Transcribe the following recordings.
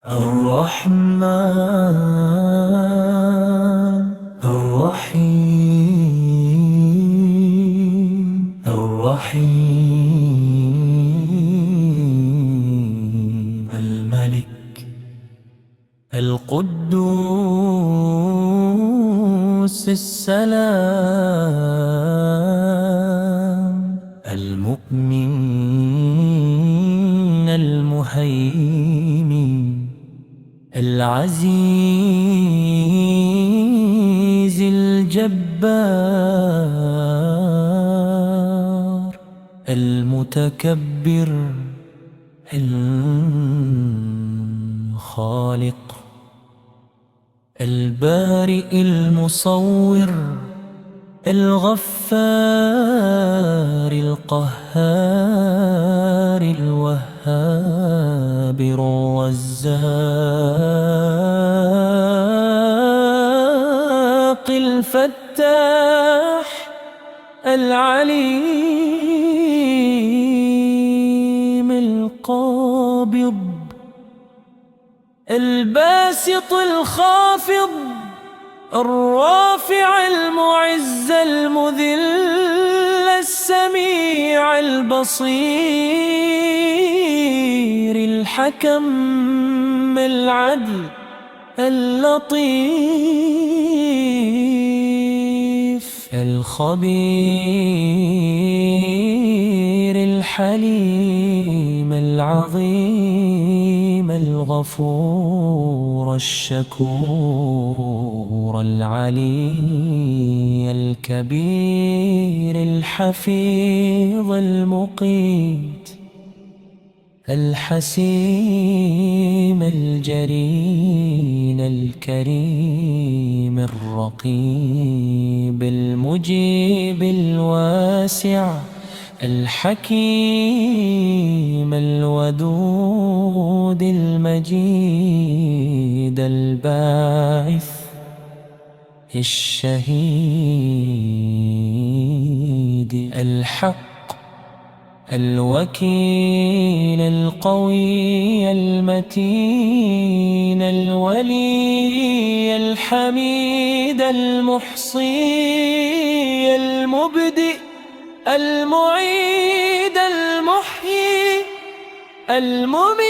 الرحمن الرحيم الملك القدوس السلام المؤمن المهيمن العزيز الجبار المتكبر الخالق البارئ المصور الغفار القهار الوهاب الرزاق الفتاح العليم القابض الباسط الخافض الرافع المعز المذل السميع البصير الحكم العدل اللطيف الخبير الحليم العظيم الغفور الشكور العلي الكبير الحفيظ المقيت الحسيم الجليل الكريم الرقيب المجيب الواسع الحكيم الودود المجيد الباعث الشهيد الحق الوكيل القوي المتين الولي الحميد المحصي المبدئ المعيد المحيي المميت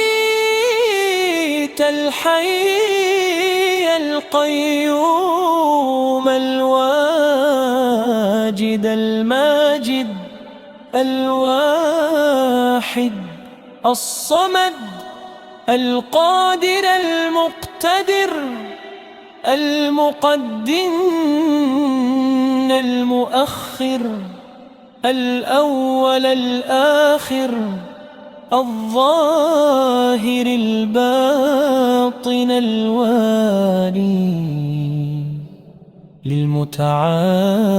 الحي القيوم الواجد الماجد الواحد الصمد القادر المقتدر المقدم المؤخر الأول الآخر الظاهر الباطن الوالي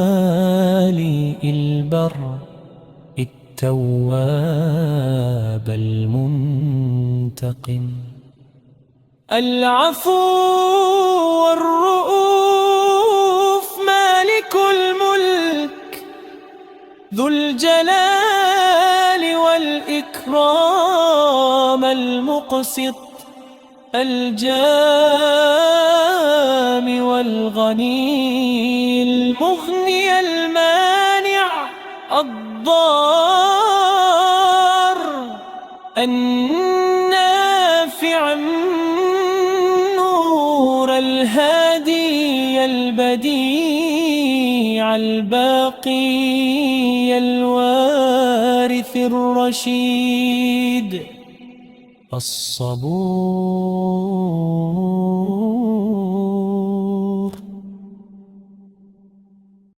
للمتعالي البر التواب المنتقم العفو والرؤوف مالك الملك ذو الجلال والإكرام المقسط الجام والغني المغني المانع الضار النافع النور الهادي البديع الباقي الوارث الرشيد الصبور